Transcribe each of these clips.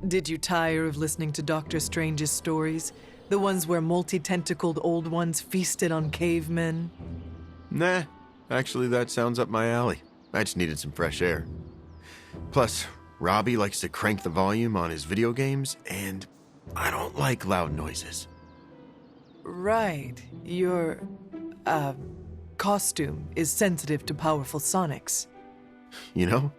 Did you tire of listening to Doctor Strange's stories? The ones where multi-tentacled old ones feasted on cavemen? Nah, actually that sounds up my alley. I just needed some fresh air. Plus, Robbie likes to crank the volume on his video games, and I don't like loud noises. Right. Your, costume is sensitive to powerful sonics. You know,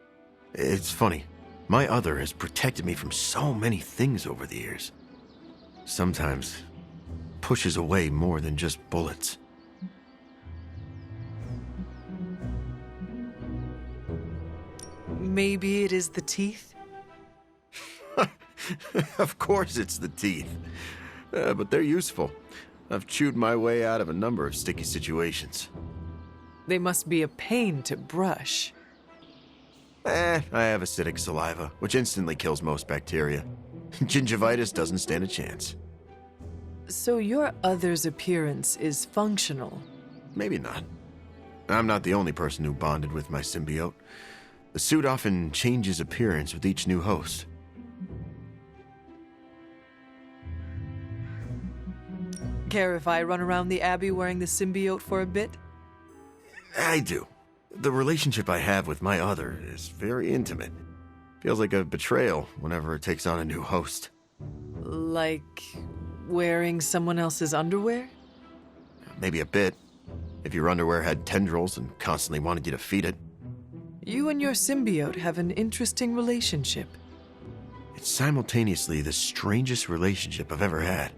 it's funny. My other has protected me from so many things over the years. Sometimes pushes away more than just bullets. Maybe it is the teeth? Of course it's the teeth. But they're useful. I've chewed my way out of a number of sticky situations. They must be a pain to brush. I have acidic saliva, which instantly kills most bacteria. Gingivitis doesn't stand a chance. So your other's appearance is functional? Maybe not. I'm not the only person who bonded with my symbiote. The suit often changes appearance with each new host. Care if I run around the Abbey wearing the symbiote for a bit? I do. The relationship I have with my other is very intimate. Feels like a betrayal whenever it takes on a new host. Like wearing someone else's underwear? Maybe a bit. If your underwear had tendrils and constantly wanted you to feed it. You and your symbiote have an interesting relationship. It's simultaneously the strangest relationship I've ever had.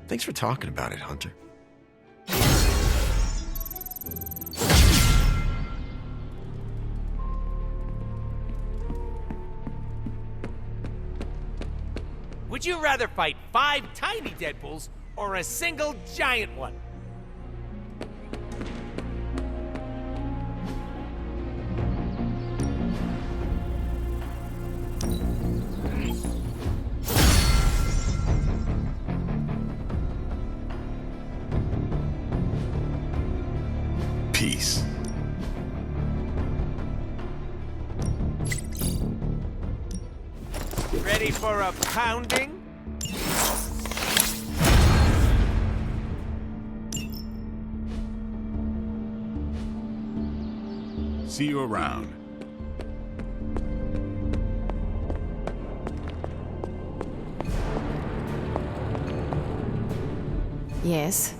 Thanks for talking about it, Hunter. Would you rather fight 5 tiny Deadpools or a single giant one? Peace. Ready for a pounding? See you around. Yes?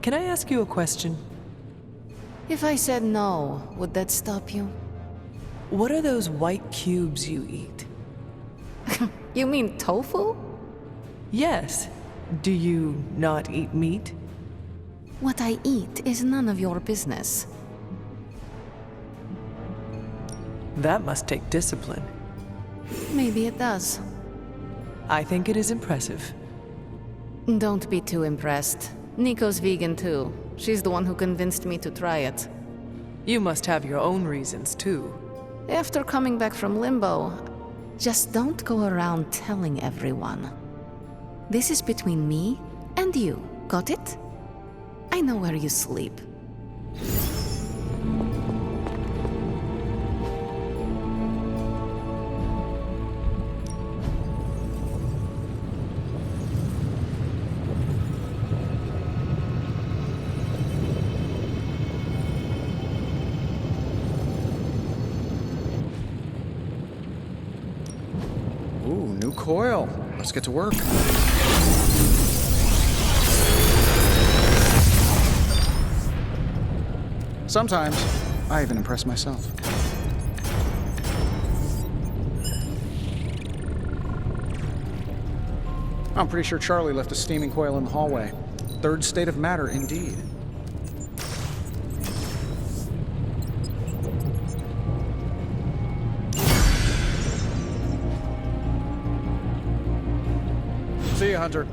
Can I ask you a question? If I said no, would that stop you? What are those white cubes you eat? You mean tofu? Yes. Do you not eat meat? What I eat is none of your business. That must take discipline. Maybe it does. I think it is impressive. Don't be too impressed. Nico's vegan too. She's the one who convinced me to try it. You must have your own reasons, too. After coming back from limbo, just don't go around telling everyone. This is between me and you, got it? I know where you sleep. Ooh, new coil. Let's get to work. Sometimes, I even impress myself. I'm pretty sure Charlie left a steaming coil in the hallway. Third state of matter, indeed. See you, Hunter.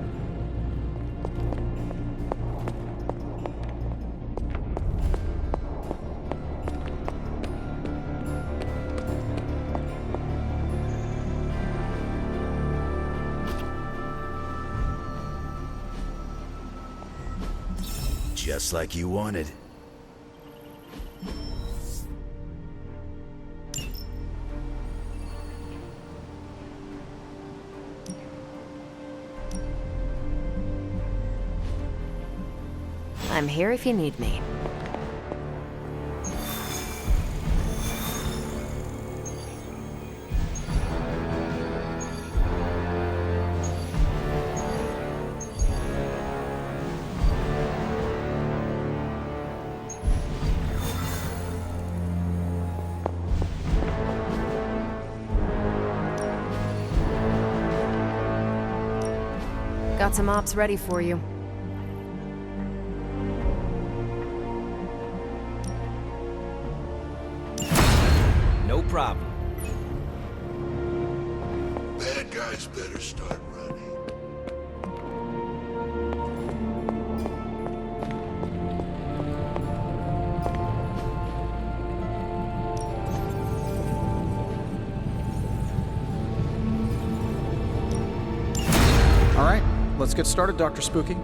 Just like you wanted. I'm here if you need me. Got some ops ready for you. No problem. Bad guys better start running. All right, let's get started, Dr. Spooky.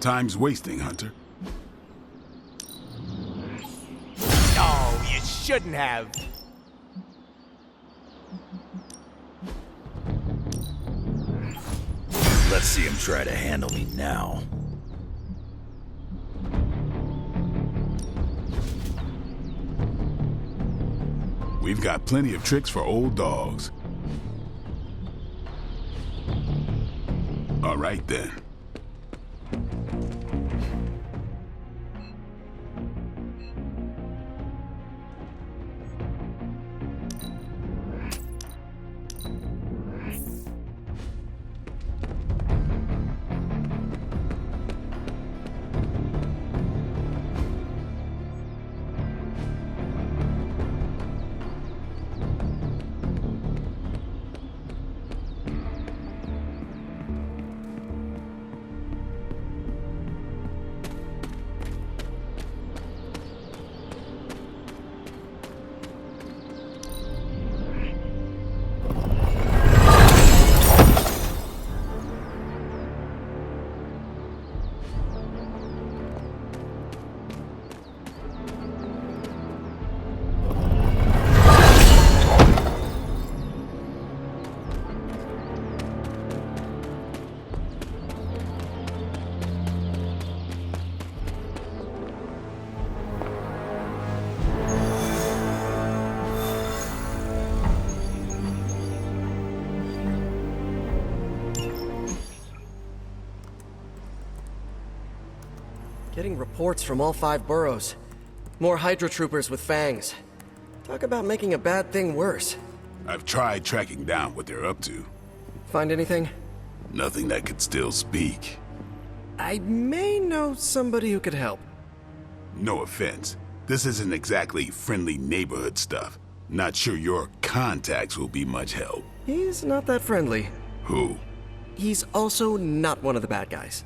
Time's wasting, Hunter. Oh, you shouldn't have. Let's see him try to handle me now. We've got plenty of tricks for old dogs. All right, then. Getting reports from all 5 boroughs. More Hydra troopers with fangs. Talk about making a bad thing worse. I've tried tracking down what they're up to. Find anything? Nothing that could still speak. I may know somebody who could help. No offense. This isn't exactly friendly neighborhood stuff. Not sure your contacts will be much help. He's not that friendly. Who? He's also not one of the bad guys.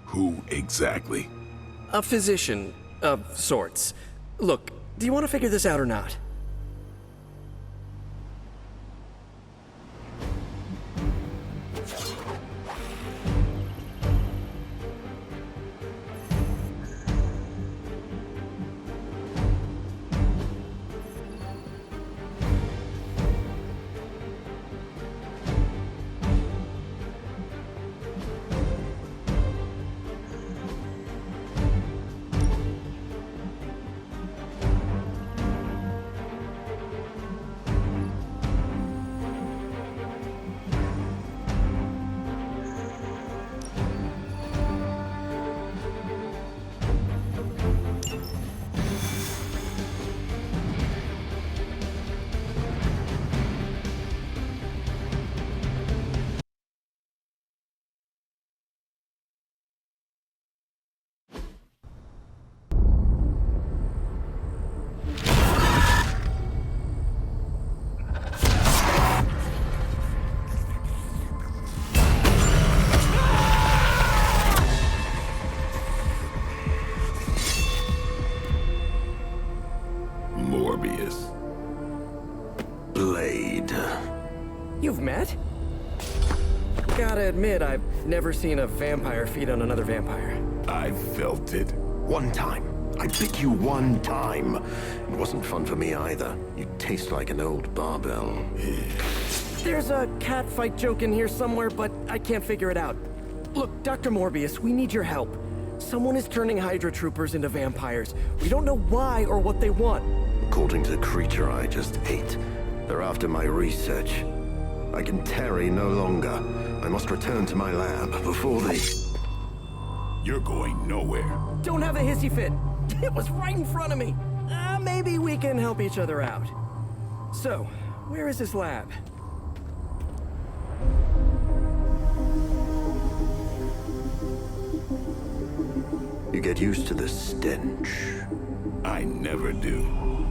Who exactly? A physician of sorts. Look, do you want to figure this out or not? Morbius. Blade. You've met? Gotta admit, I've never seen a vampire feed on another vampire. I felt it. One time. I bit you one time. It wasn't fun for me either. You taste like an old barbell. There's a cat fight joke in here somewhere, but I can't figure it out. Look, Dr. Morbius, we need your help. Someone is turning Hydra troopers into vampires. We don't know why or what they want. According to the creature I just ate, they're after my research. I can tarry no longer. I must return to my lab before they... You're going nowhere. Don't have a hissy fit. It was right in front of me. Maybe we can help each other out. So, where is his lab? You get used to the stench. I never do.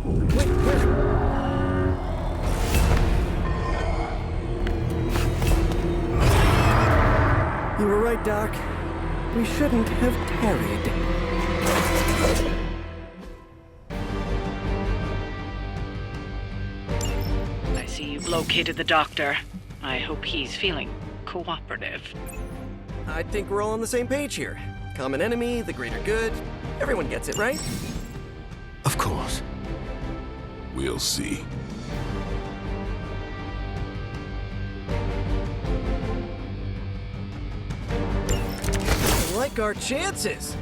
Wait, where? You were right, Doc. We shouldn't have tarried. I see you've located the doctor. I hope he's feeling cooperative. I think we're all on the same page here. Common enemy, the greater good. Everyone gets it, right? Of course. We'll see. I like our chances.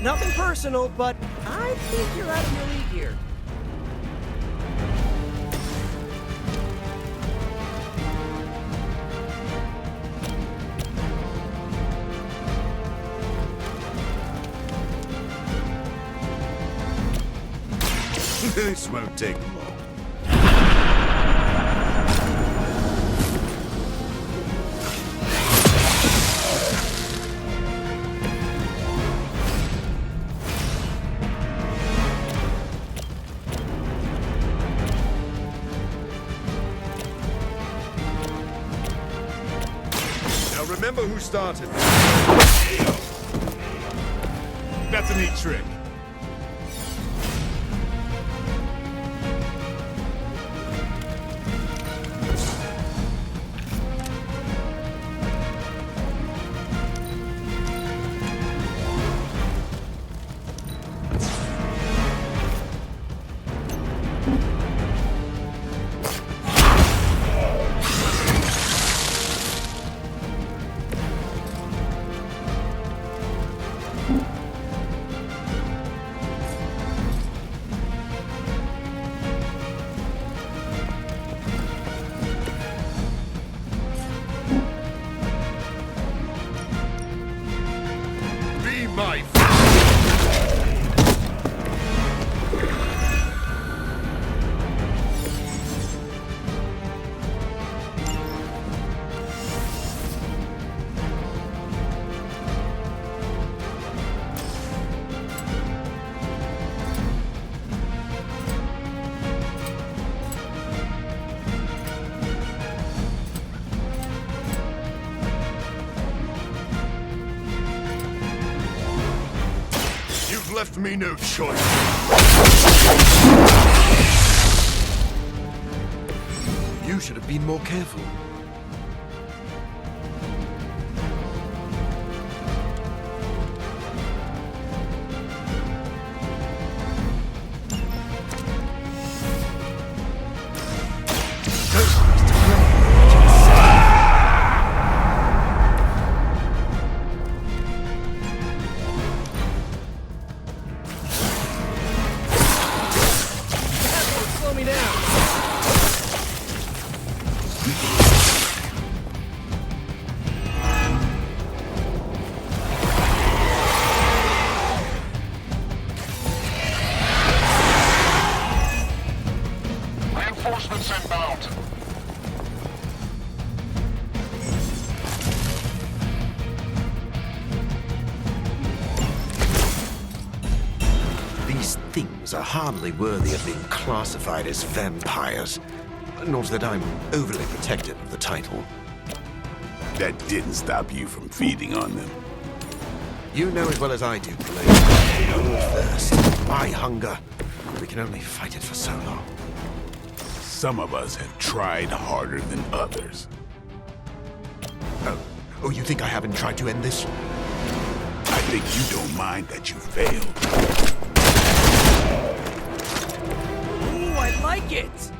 Nothing personal, but I think you're out of your league here. This won't take long. Remember who started. That's a neat trick. Left me no choice. You should have been more careful. Reinforcements inbound. These things are hardly worthy of being classified as vampires. Not that I'm overly protective of the title. That didn't stop you from feeding on them. You know as well as I do, Blade. Your thirst, my hunger. We can only fight it for so long. Some of us have tried harder than others. Oh, you think I haven't tried to end this? I think you don't mind that you failed. Ooh, I like it!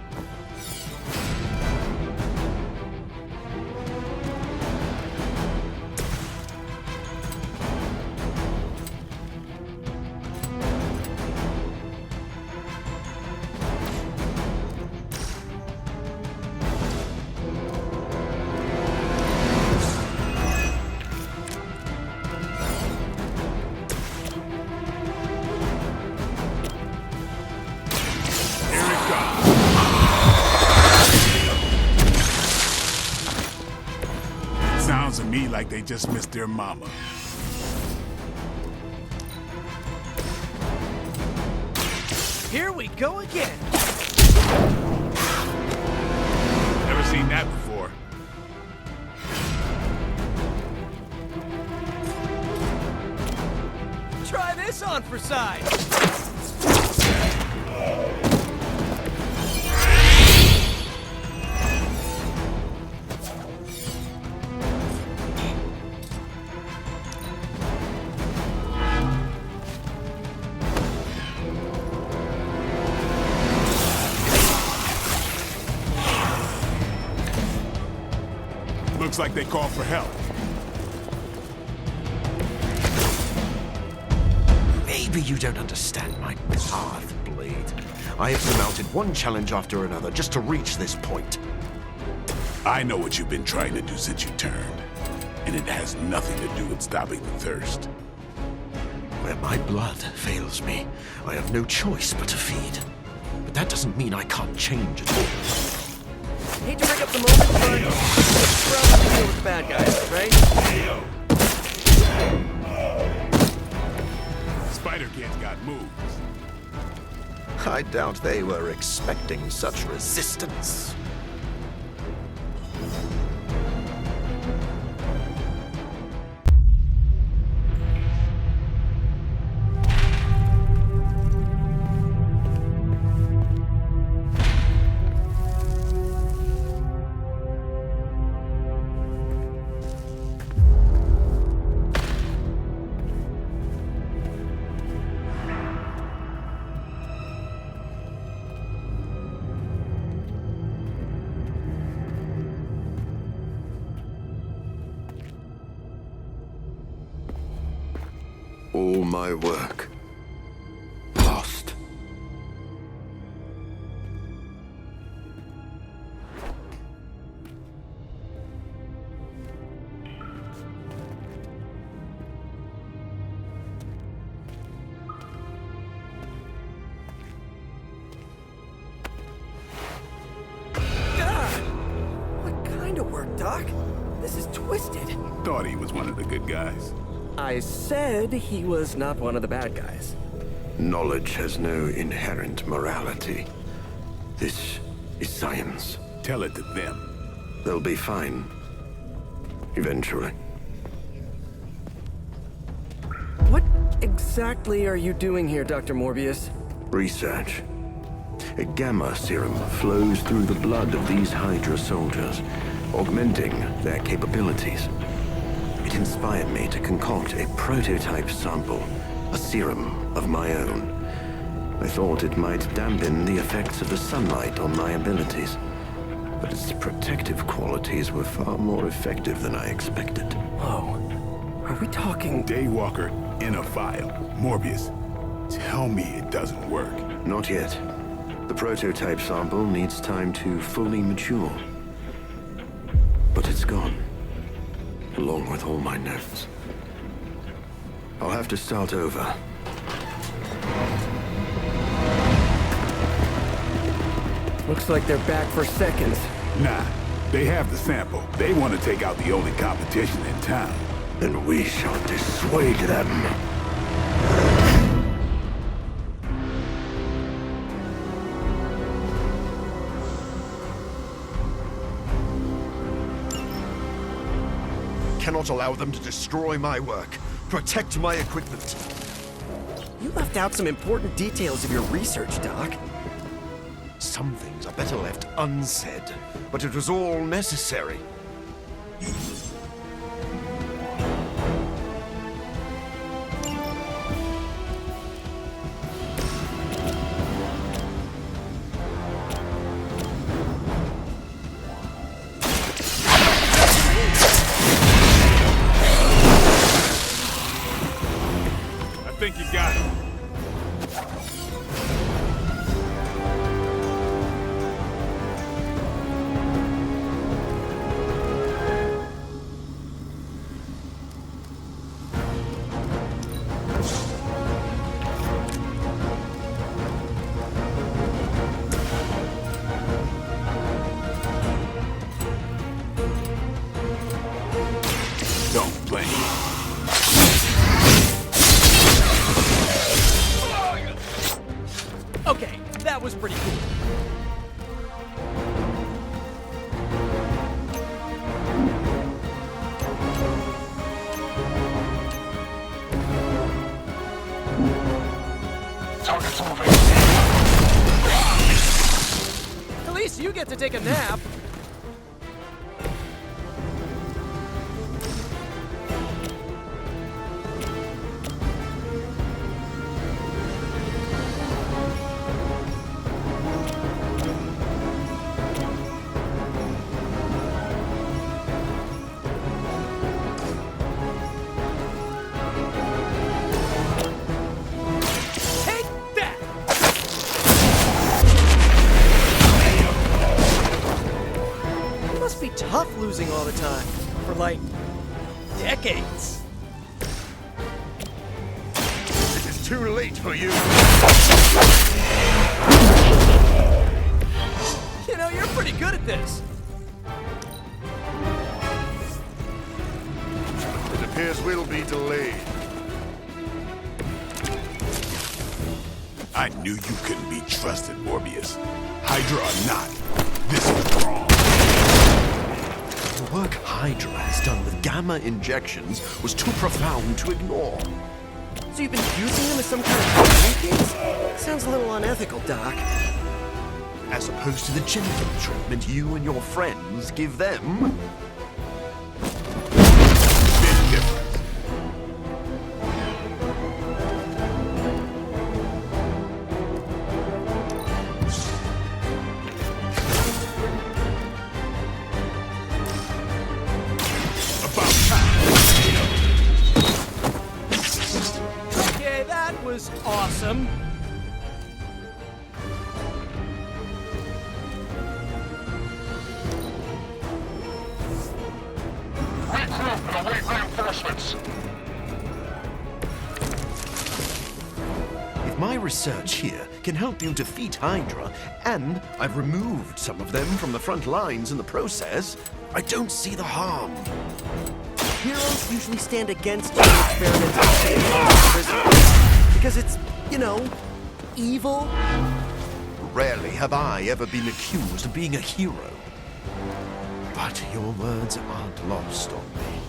Sounds to me like they just missed their mama. Here we go again! Never seen that before. Try this on for size! Looks like they called for help. Maybe you don't understand my path, Blade. I have surmounted one challenge after another just to reach this point. I know what you've been trying to do since you turned, and it has nothing to do with stopping the thirst. Where my blood fails me, I have no choice but to feed. But that doesn't mean I can't change at all. Hate to break up the moment, but we're all to deal with the bad guys, right? Spider Kids got moves. I doubt they were expecting such resistance. All my work lost. What kind of work, Doc? This is twisted. Thought he was one of the good guys. I said he was not one of the bad guys. Knowledge has no inherent morality. This is science. Tell it to them. They'll be fine. Eventually. What exactly are you doing here, Dr. Morbius? Research. A gamma serum flows through the blood of these Hydra soldiers, augmenting their capabilities. It inspired me to concoct a prototype sample, a serum of my own. I thought it might dampen the effects of the sunlight on my abilities, but its protective qualities were far more effective than I expected. Whoa. Are we talking... Daywalker in a vial. Morbius, tell me it doesn't work. Not yet. The prototype sample needs time to fully mature. But it's gone. Along with all my notes. I'll have to start over. Looks like they're back for seconds. Nah, they have the sample. They want to take out the only competition in town. Then we shall dissuade them. cannot allow them to destroy my work. Protect my equipment. You left out some important details of your research, Doc. Some things are better left unsaid, but it was all necessary. I think you got it. Don't blame me. Okay, that was pretty cool. Target's moving. At least you get to take a nap. Take that! It must be tough losing all the time. For like decades. It is too late for you. You know, you're pretty good at this. It appears we'll be delayed. I knew you couldn't be trusted, Morbius. Hydra or not, this is wrong. The work Hydra has done with gamma injections was too profound to ignore. So you've been using them as some kind of communicators? Sounds a little unethical, Doc. As opposed to the gentle treatment you and your friends give them. Big difference. About time. Okay, that was awesome. Regroup and await reinforcements. If my research here can help you defeat Hydra, and I've removed some of them from the front lines in the process, I don't see the harm. Heroes usually stand against human experimentation in prison. Because it's, you know, evil. Rarely have I ever been accused of being a hero. But your words aren't lost on me.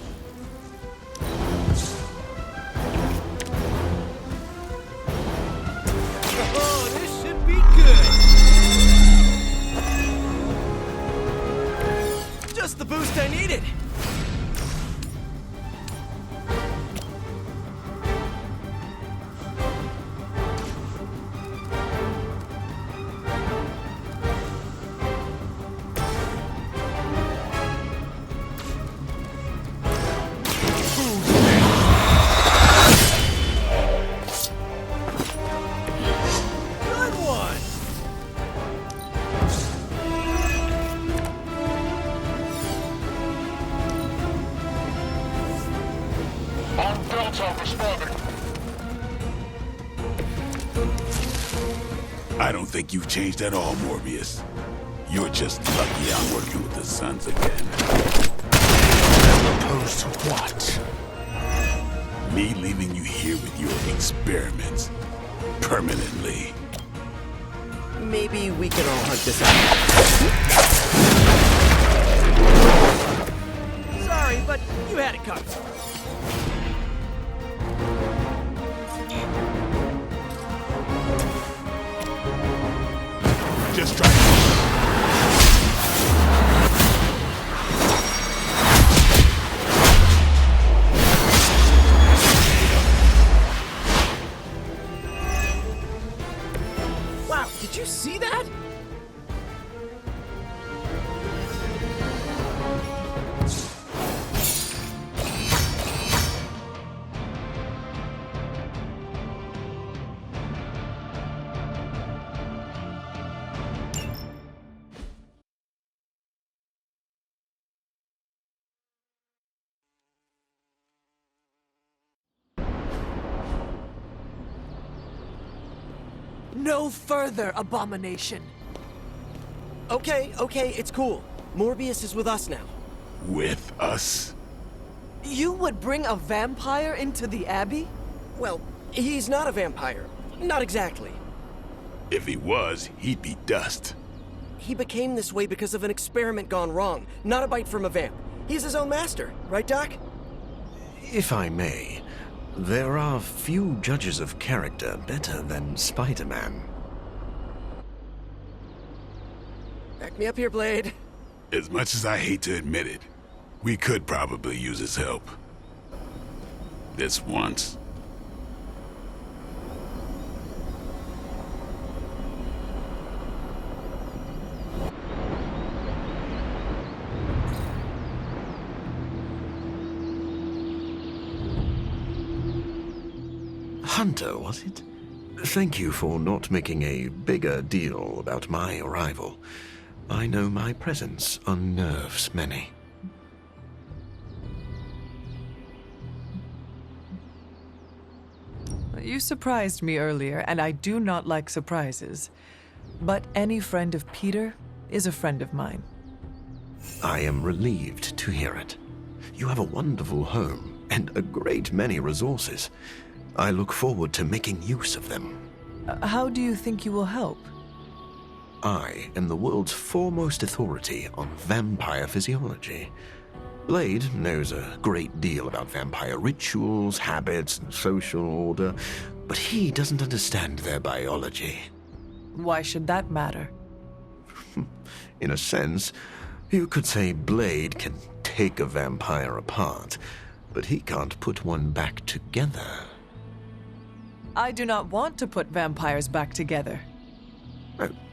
Oh, this should be good. Just the boost I needed. Good one. On Delta responding. I don't think you've changed at all, Morbius. You're just lucky I'm working with the Sons again. Opposed to what? Me leaving you here with your experiments. Permanently. Maybe we can all hunt this out. Sorry, but you had it covered. Just try it. Wow, did you see that? No further, abomination. Okay, it's cool. Morbius is with us now. With us? You would bring a vampire into the Abbey? Well, he's not a vampire. Not exactly. If he was, he'd be dust. He became this way because of an experiment gone wrong, not a bite from a vamp. He's his own master, right, Doc? If I may, there are few judges of character better than Spider-Man. Back me up here, Blade. As much as I hate to admit it, we could probably use his help. This once. Hunter, was it? Thank you for not making a bigger deal about my arrival. I know my presence unnerves many. You surprised me earlier, and I do not like surprises. But any friend of Peter is a friend of mine. I am relieved to hear it. You have a wonderful home and a great many resources. I look forward to making use of them. How do you think you will help? I am the world's foremost authority on vampire physiology. Blade knows a great deal about vampire rituals, habits, and social order, but he doesn't understand their biology. Why should that matter? In a sense, you could say Blade can take a vampire apart, but he can't put one back together. I do not want to put vampires back together.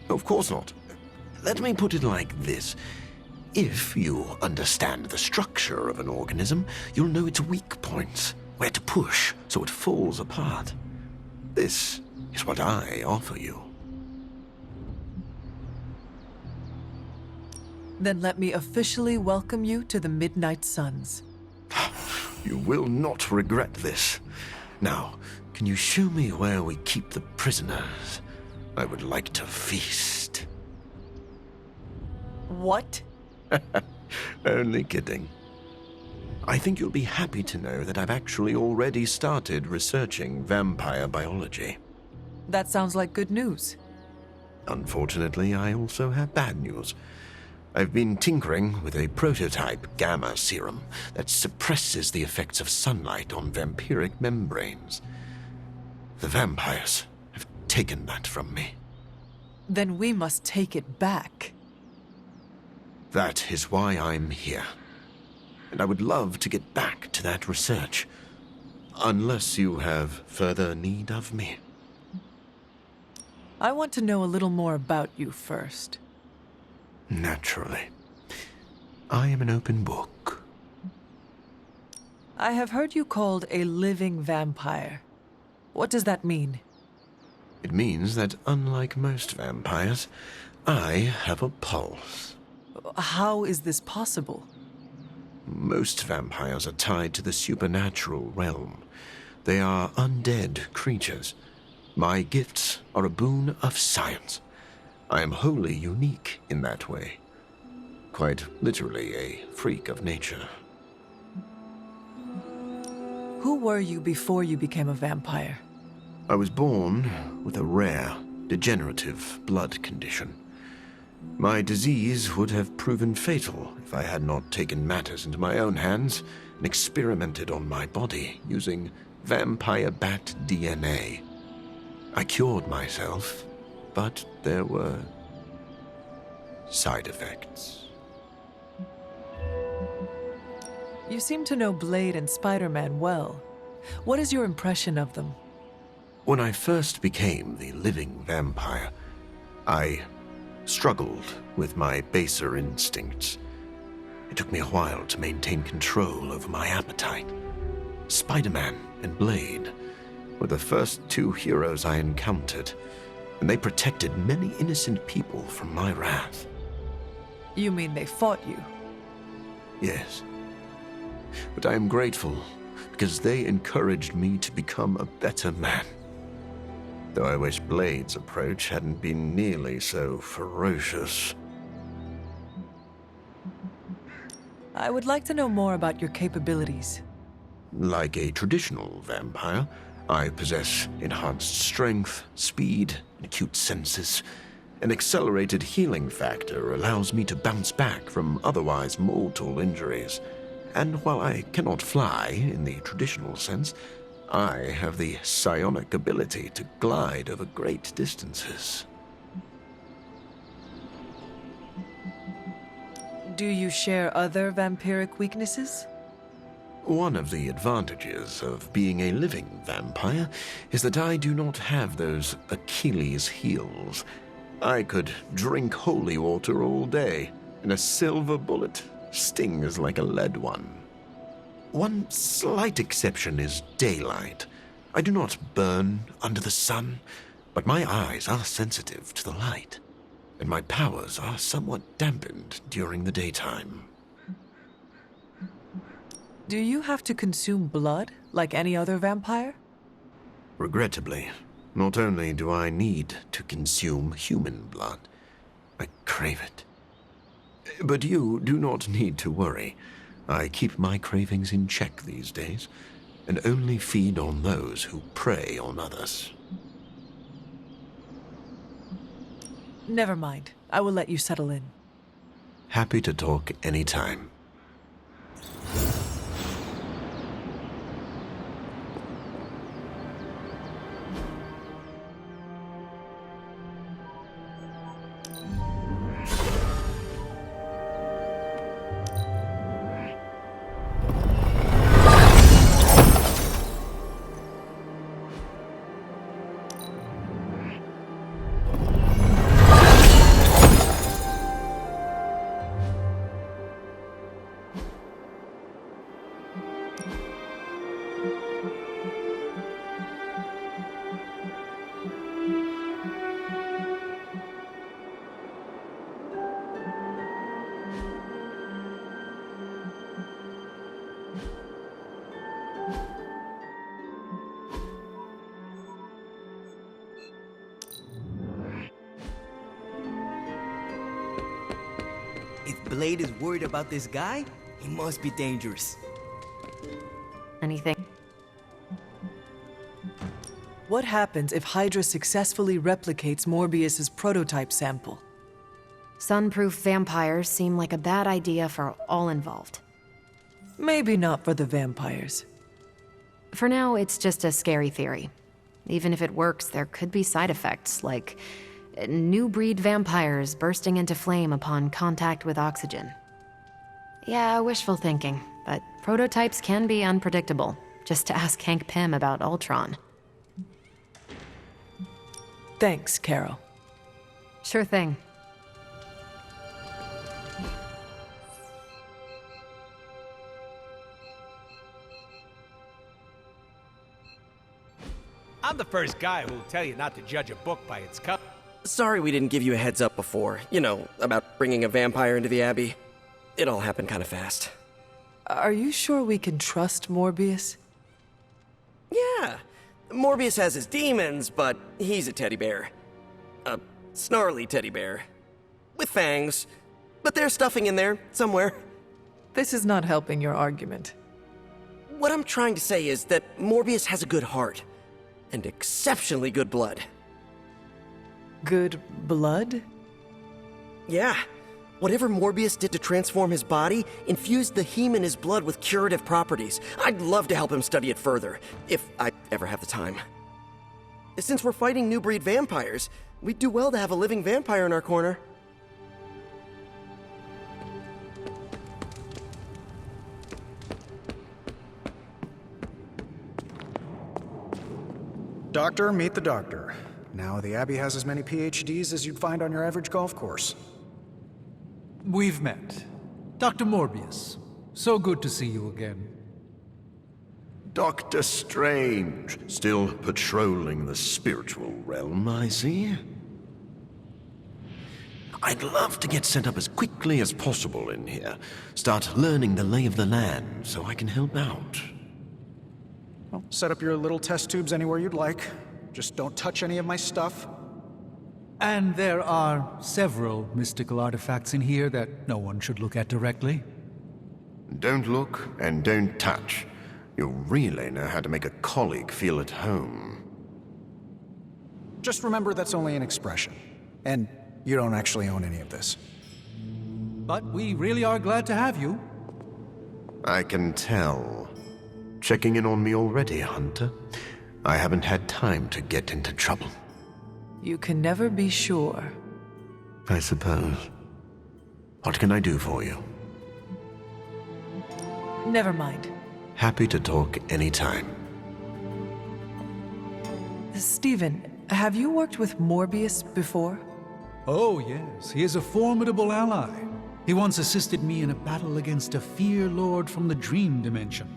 Of course not. Let me put it like this. If you understand the structure of an organism, you'll know its weak points, where to push so it falls apart. This is what I offer you. Then let me officially welcome you to the Midnight Suns. You will not regret this. Now, can you show me where we keep the prisoners? I would like to feast. What? Only kidding. I think you'll be happy to know that I've actually already started researching vampire biology. That sounds like good news. Unfortunately, I also have bad news. I've been tinkering with a prototype gamma serum that suppresses the effects of sunlight on vampiric membranes. The vampires have taken that from me. Then we must take it back. That is why I'm here. And I would love to get back to that research. Unless you have further need of me. I want to know a little more about you first. Naturally. I am an open book. I have heard you called a living vampire. What does that mean? It means that unlike most vampires, I have a pulse. How is this possible? Most vampires are tied to the supernatural realm. They are undead creatures. My gifts are a boon of science. I am wholly unique in that way. Quite literally a freak of nature. Who were you before you became a vampire? I was born with a rare, degenerative blood condition. My disease would have proven fatal if I had not taken matters into my own hands and experimented on my body using vampire bat DNA. I cured myself, but there were side effects. You seem to know Blade and Spider-Man well. What is your impression of them? When I first became the living vampire, I struggled with my baser instincts. It took me a while to maintain control over my appetite. Spider-Man and Blade were the first two heroes I encountered, and they protected many innocent people from my wrath. You mean they fought you? Yes. But I am grateful because they encouraged me to become a better man. Though I wish Blade's approach hadn't been nearly so ferocious. I would like to know more about your capabilities. Like a traditional vampire, I possess enhanced strength, speed, and acute senses. An accelerated healing factor allows me to bounce back from otherwise mortal injuries. And while I cannot fly in the traditional sense, I have the psionic ability to glide over great distances. Do you share other vampiric weaknesses? One of the advantages of being a living vampire is that I do not have those Achilles heels. I could drink holy water all day, and a silver bullet stings like a lead one. One slight exception is daylight. I do not burn under the sun, but my eyes are sensitive to the light, and my powers are somewhat dampened during the daytime. Do you have to consume blood like any other vampire? Regrettably, not only do I need to consume human blood, I crave it. But you do not need to worry. I keep my cravings in check these days, and only feed on those who prey on others. Never mind. I will let you settle in. Happy to talk anytime. If Blade is worried about this guy, he must be dangerous. Anything? What happens if Hydra successfully replicates Morbius's prototype sample? Sunproof vampires seem like a bad idea for all involved. Maybe not for the vampires. For now, it's just a scary theory. Even if it works, there could be side effects, like new breed vampires bursting into flame upon contact with oxygen. Yeah, wishful thinking, but prototypes can be unpredictable. Just to ask Hank Pym about Ultron. Thanks, Carol. Sure thing. I'm the first guy who'll tell you not to judge a book by its cover. Sorry we didn't give you a heads up before. You know, about bringing a vampire into the Abbey. It all happened kind of fast. Are you sure we can trust Morbius? Yeah. Morbius has his demons, but he's a teddy bear. A snarly teddy bear. With fangs. But there's stuffing in there, somewhere. This is not helping your argument. What I'm trying to say is that Morbius has a good heart. And exceptionally good blood. Good blood? Yeah. Whatever Morbius did to transform his body infused the heme in his blood with curative properties. I'd love to help him study it further, if I ever have the time. Since we're fighting new breed vampires, we'd do well to have a living vampire in our corner. Doctor, meet the doctor. Now the Abbey has as many PhDs as you'd find on your average golf course. We've met. Dr. Morbius. So good to see you again. Doctor Strange, still patrolling the spiritual realm, I see. I'd love to get set up as quickly as possible in here. Start learning the lay of the land so I can help out. Well, set up your little test tubes anywhere you'd like. Just don't touch any of my stuff. And there are several mystical artifacts in here that no one should look at directly. Don't look and don't touch. You'll really know how to make a colleague feel at home. Just remember that's only an expression. And you don't actually own any of this. But we really are glad to have you. I can tell. Checking in on me already, Hunter? I haven't had time to get into trouble. You can never be sure. I suppose. What can I do for you? Never mind. Happy to talk anytime. Stephen, have you worked with Morbius before? Oh, yes. He is a formidable ally. He once assisted me in a battle against a Fear Lord from the Dream Dimension.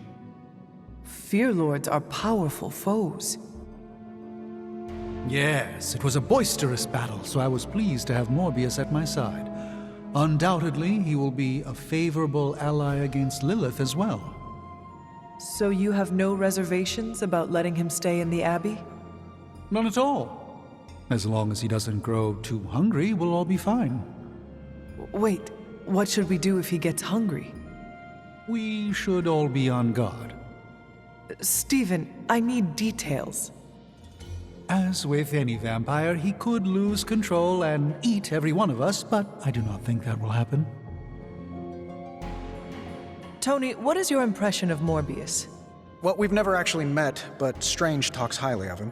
Fear Lords are powerful foes. Yes, it was a boisterous battle, so I was pleased to have Morbius at my side. Undoubtedly, he will be a favorable ally against Lilith as well. So you have no reservations about letting him stay in the Abbey? None at all. As long as he doesn't grow too hungry, we'll all be fine. Wait, what should we do if he gets hungry? We should all be on guard. Stephen, I need details. As with any vampire, he could lose control and eat every one of us, but I do not think that will happen. Tony, what is your impression of Morbius? Well, we've never actually met, but Strange talks highly of him.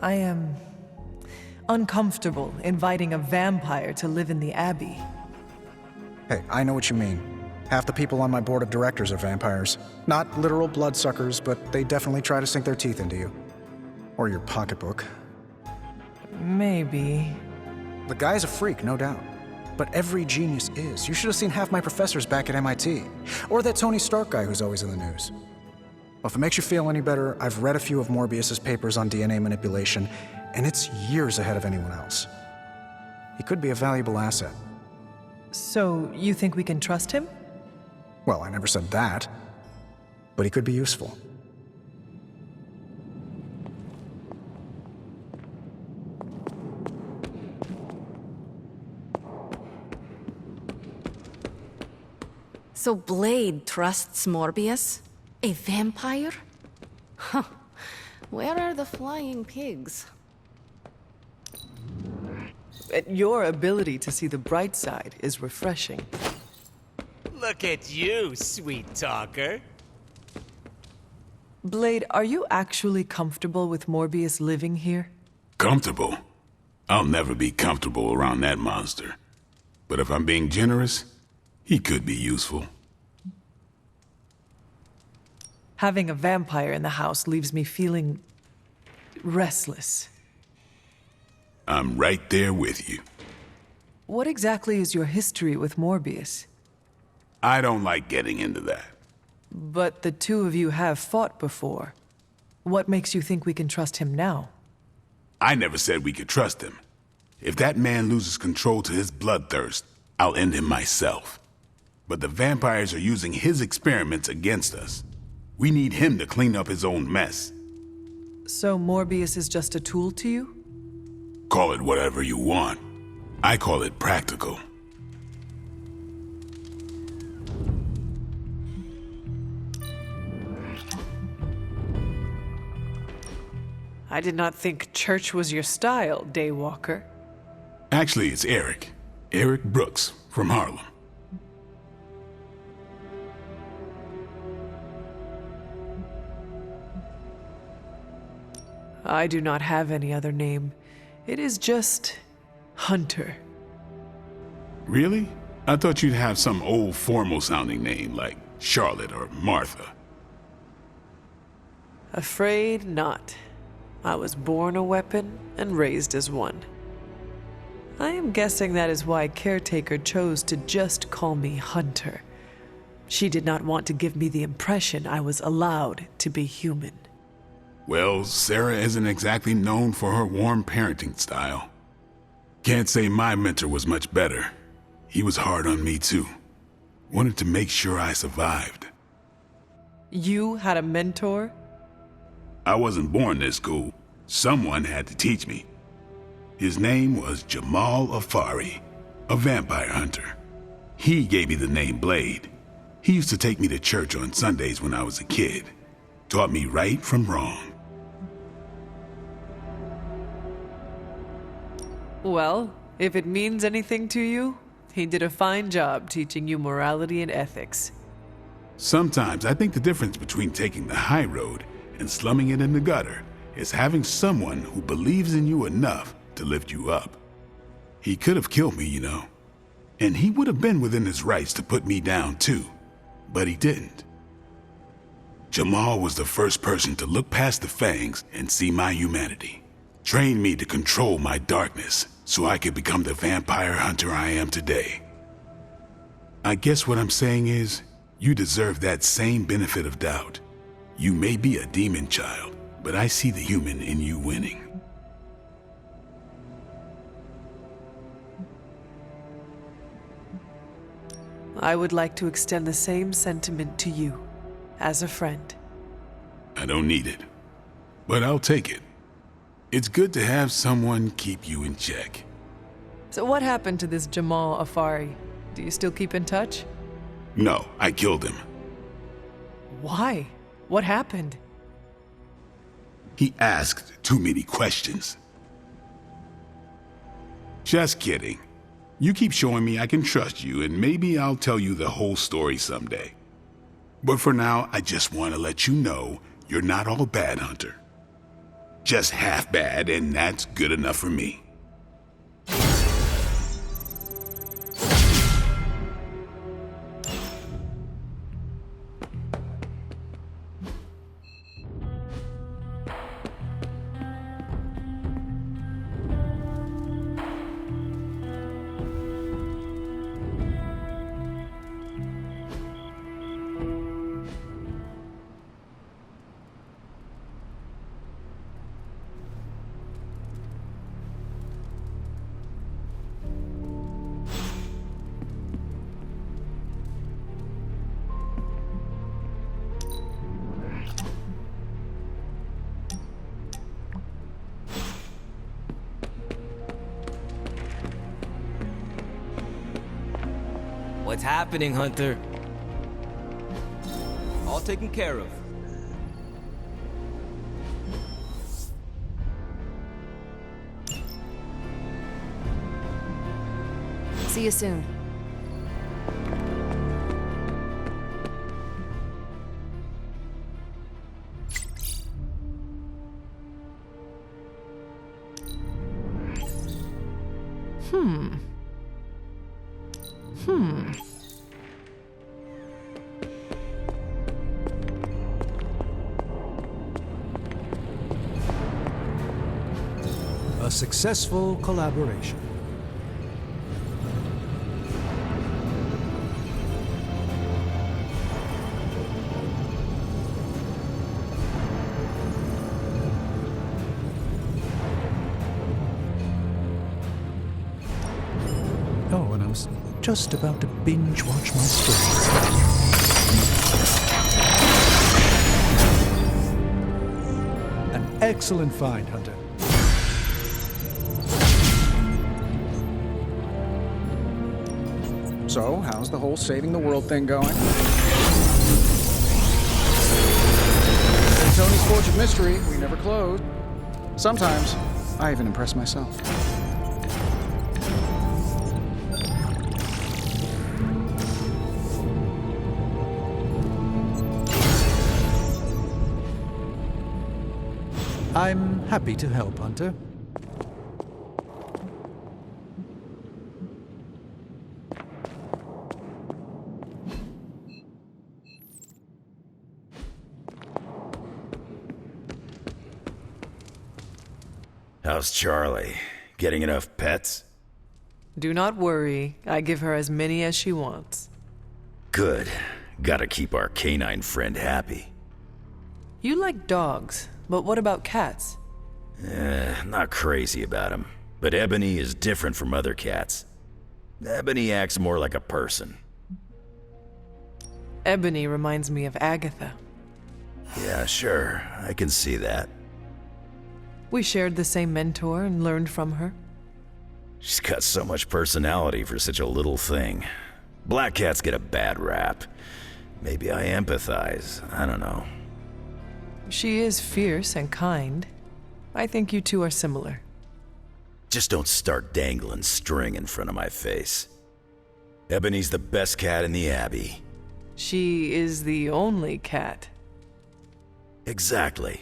I am uncomfortable inviting a vampire to live in the Abbey. Hey, I know what you mean. Half the people on my board of directors are vampires. Not literal bloodsuckers, but they definitely try to sink their teeth into you. Or your pocketbook. Maybe. The guy's a freak, no doubt. But every genius is. You should have seen half my professors back at MIT. Or that Tony Stark guy who's always in the news. Well, if it makes you feel any better, I've read a few of Morbius's papers on DNA manipulation, and it's years ahead of anyone else. He could be a valuable asset. So, you think we can trust him? Well, I never said that. But he could be useful. So Blade trusts Morbius? A vampire? Huh. Where are the flying pigs? Your ability to see the bright side is refreshing. Look at you, sweet talker. Blade, are you actually comfortable with Morbius living here? Comfortable? I'll never be comfortable around that monster. But if I'm being generous, he could be useful. Having a vampire in the house leaves me feeling restless. I'm right there with you. What exactly is your history with Morbius? I don't like getting into that. But the two of you have fought before. What makes you think we can trust him now? I never said we could trust him. If that man loses control to his bloodthirst, I'll end him myself. But the vampires are using his experiments against us. We need him to clean up his own mess. So Morbius is just a tool to you? Call it whatever you want. I call it practical. I did not think church was your style, Daywalker. Actually, it's Eric. Eric Brooks from Harlem. I do not have any other name. It is just Hunter. Really? I thought you'd have some old formal-sounding name like Charlotte or Martha. Afraid not. I was born a weapon and raised as one. I am guessing that is why Caretaker chose to just call me Hunter. She did not want to give me the impression I was allowed to be human. Well, Sarah isn't exactly known for her warm parenting style. Can't say my mentor was much better. He was hard on me too. Wanted to make sure I survived. You had a mentor? I wasn't born this cool. Someone had to teach me. His name was Jamal Afari, a vampire hunter. He gave me the name Blade. He used to take me to church on Sundays when I was a kid. Taught me right from wrong. Well, if it means anything to you, he did a fine job teaching you morality and ethics. Sometimes I think the difference between taking the high road and slumming it in the gutter is having someone who believes in you enough to lift you up. He could have killed me, you know. And he would have been within his rights to put me down too, but he didn't. Jamal was the first person to look past the fangs and see my humanity. Trained me to control my darkness so I could become the vampire hunter I am today. I guess what I'm saying is, you deserve that same benefit of doubt. You may be a demon child, but I see the human in you winning. I would like to extend the same sentiment to you, as a friend. I don't need it, but I'll take it. It's good to have someone keep you in check. So what happened to this Jamal Afari? Do you still keep in touch? No, I killed him. Why? What happened? He asked too many questions. Just kidding. You keep showing me I can trust you, and maybe I'll tell you the whole story someday. But for now, I just want to let you know you're not all bad, Hunter. Just half bad, and that's good enough for me. What's happening, Hunter? All taken care of. See you soon. A successful collaboration. Oh, and I was just about to binge watch my stories. An excellent find, Hunter. So, how's the whole saving the world thing going? Tony's Forge of Mystery, we never close. Sometimes, I even impress myself. Happy to help, Hunter. How's Charlie? Getting enough pets? Do not worry. I give her as many as she wants. Good. Gotta keep our canine friend happy. You like dogs, but what about cats? Not crazy about him. But Ebony is different from other cats. Ebony acts more like a person. Ebony reminds me of Agatha. Yeah, sure. I can see that. We shared the same mentor and learned from her. She's got so much personality for such a little thing. Black cats get a bad rap. Maybe I empathize. I don't know. She is fierce and kind. I think you two are similar. Just don't start dangling string in front of my face. Ebony's the best cat in the Abbey. She is the only cat. Exactly.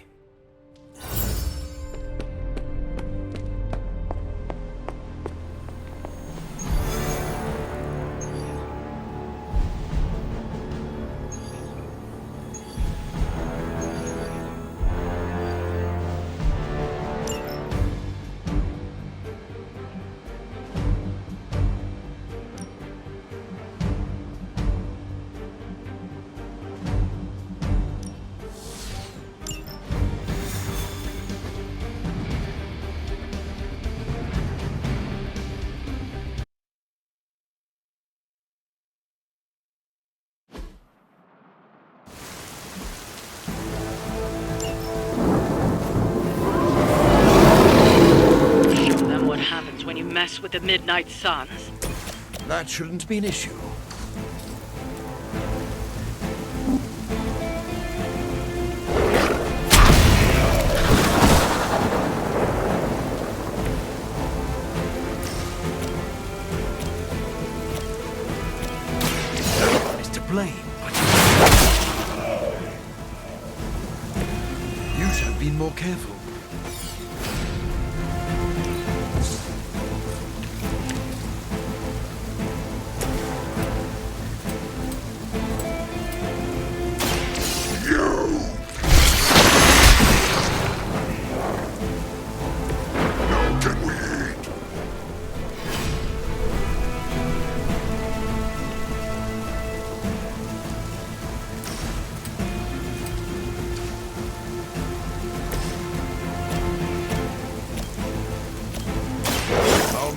Mess with the Midnight Suns. That shouldn't be an issue. Everyone is to blame. You should have been more careful.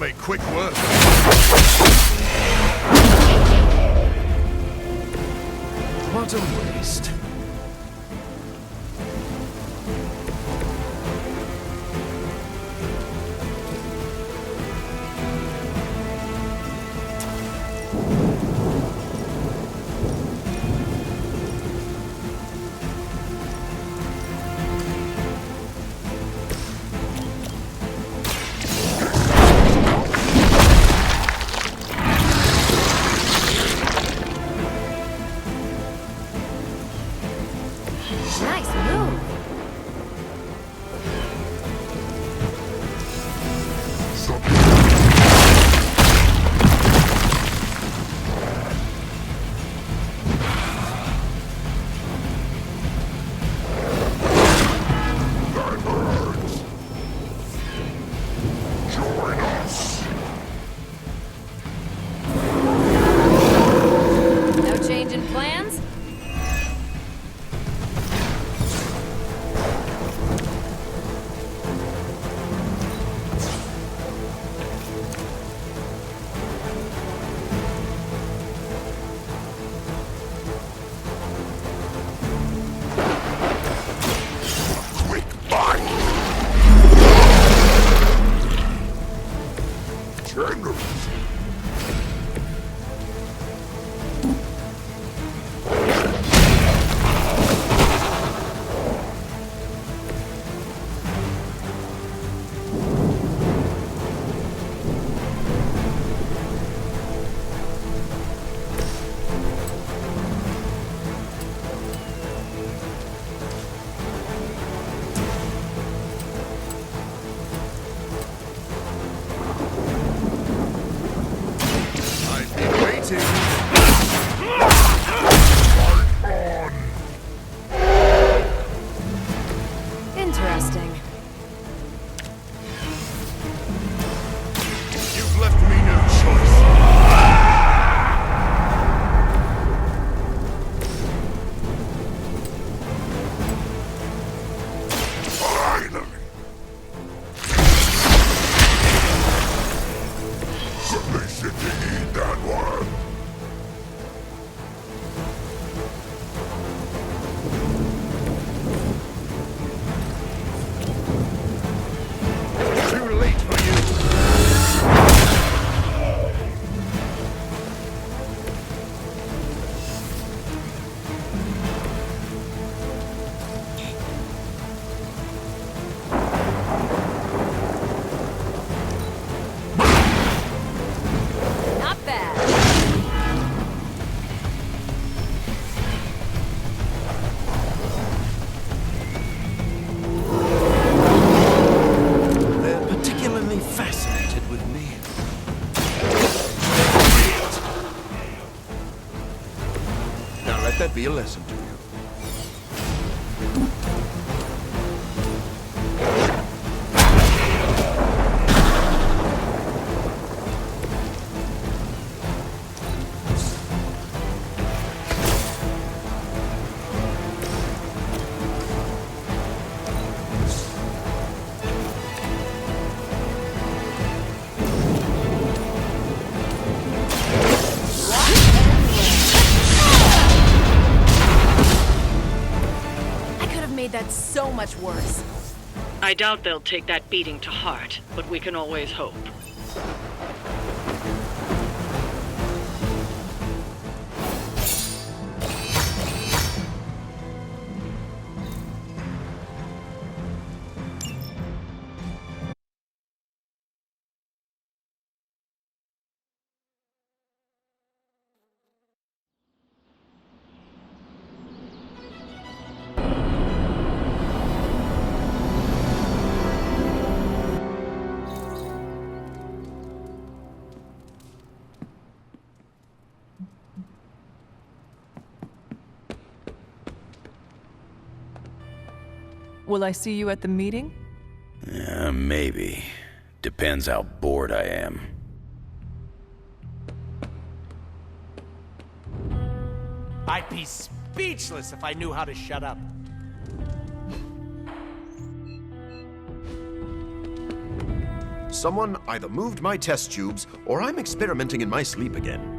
Make quick work. What a waste. Nice move. No change in plans? Let that be a lesson to you. That's so much worse. I doubt they'll take that beating to heart, but we can always hope. Will I see you at the meeting? Maybe. Depends how bored I am. I'd be speechless if I knew how to shut up. Someone either moved my test tubes, or I'm experimenting in my sleep again.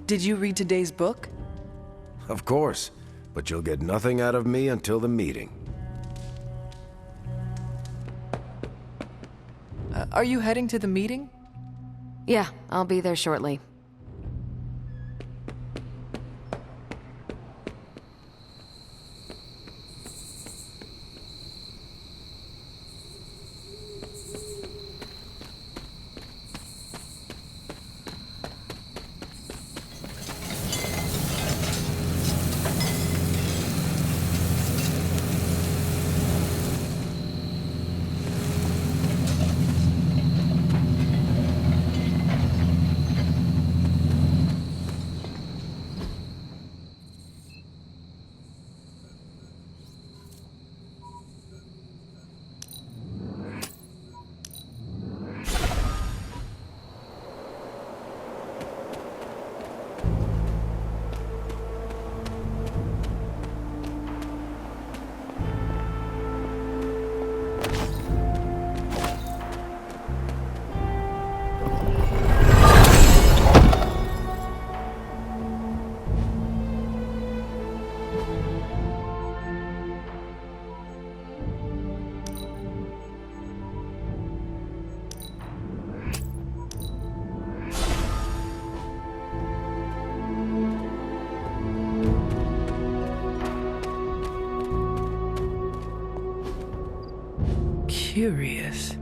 Did you read today's book? Of course, but you'll get nothing out of me until the meeting. Are you heading to the meeting? Yeah, I'll be there shortly. Curious.